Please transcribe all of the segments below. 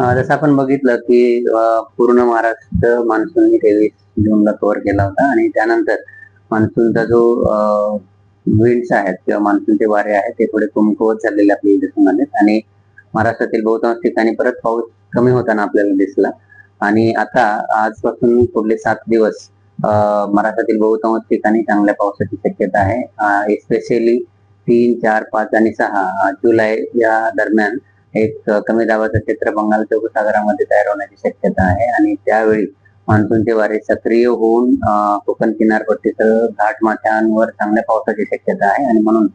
जसं आपण बघितलं की पूर्ण महाराष्ट्र मान्सूनने 23 जूनला कव्हर केला होता आणि त्यानंतर मान्सूनचा जो विंड्स आहेत किंवा मान्सूनचे वारे आहेत ते थोडे कमकुवत झालेले आपल्याला दिसून आले आणि महाराष्ट्रातील बहुतांश ठिकाणी परत पाऊस कमी होताना आपल्याला दिसला. आणि आता आजपासून पुढले 7 दिवस महाराष्ट्रातील बहुतांश ठिकाणी चांगल्या पावसाची शक्यता आहे. स्पेशली 3, 4, 5 आणि 6 जुलै या दरम्यान एक कमी दाबाचं क्षेत्र बंगालच्या उपसागरामध्ये तयार होण्याची शक्यता आहे आणि त्यावेळी मान्सूनचे वारे सक्रिय होऊन कोकण किनारपट्टीसह घाटमाथ्यांवर चांगल्या पावसाची शक्यता आहे आणि म्हणून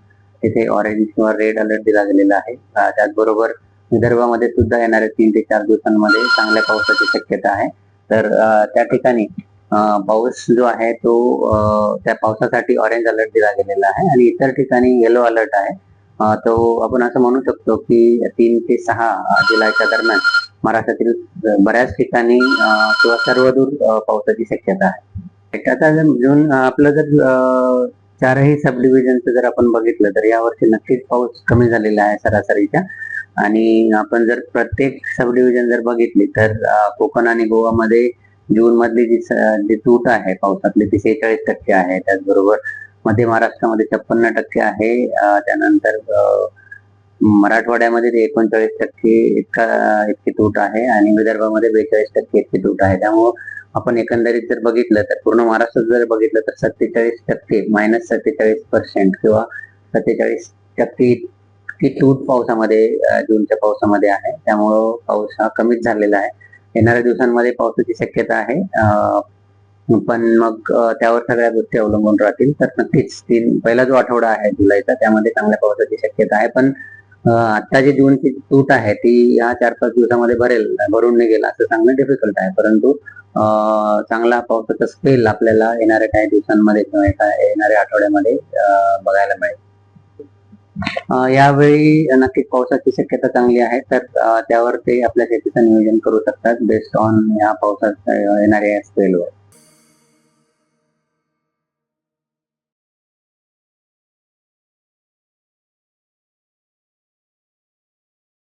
तिथे ऑरेंज किंवा रेड अलर्ट दिला गेलेला आहे. त्याचबरोबर विदर्भामध्ये सुद्धा येणाऱ्या 3 ते 4 दिवसांमध्ये चांगल्या पावसाची शक्यता आहे. तर त्या ठिकाणी पाऊस जो आहे तो त्या पावसासाठी ऑरेंज अलर्ट दिला गेलेला आहे आणि इतर ठिकाणी येलो अलर्ट आहे. तो आपण असं म्हणू शकतो की 3 ते 6 जुलैच्या दरम्यान महाराष्ट्रातील बऱ्याच ठिकाणी किंवा सर्वदूर पावसाची शक्यता आहे. आता जून आपलं जर चारही सब डिव्हिजनचं जर आपण बघितलं तर यावर्षी नक्कीच पाऊस कमी झालेला आहे सरासरीच्या. आणि आपण जर प्रत्येक सब डिव्हिजन जर बघितली तर कोकण आणि गोवामध्ये जून मधली जी तूट आहे पावसातली ती 46% आहे. त्याचबरोबर मध्य महाराष्ट्रामध्ये 56% आहे. त्यानंतर मराठवाड्यामध्ये 39% इतकी तूट आहे आणि विदर्भामध्ये 42% इतकी तूट आहे. त्यामुळं आपण एकंदरीत जर बघितलं तर पूर्ण महाराष्ट्रात जर बघितलं तर 47% -47% किंवा 47% इतकी तूट पावसामध्ये जूनच्या पावसामध्ये आहे. त्यामुळं पाऊस हा कमीच झालेला आहे. येणाऱ्या दिवसांमध्ये पावसाची शक्यता आहे. पण मग त्यावर सगळ्या गोष्टी अवलंबून राहतील. तर नक्कीच पहिला जो आठवडा आहे जुलैचा त्यामध्ये चांगल्या पावसाची शक्यता आहे. पण आता जी जूनची तूट आहे ती या 4-5 दिवसामध्ये भरून निघेल असं सांगणं डिफिकल्ट आहे. परंतु चांगला पावसाचा स्पेल आपल्याला येणाऱ्या काही दिवसांमध्ये किंवा येणाऱ्या आठवड्यामध्ये बघायला मिळेल. यावेळी नक्कीच पावसाची शक्यता चांगली आहे. तर त्यावर ते आपल्या शेतीचं नियोजन करू शकतात बेस्ड ऑन या पावसाच्या येणाऱ्या स्पेलवर.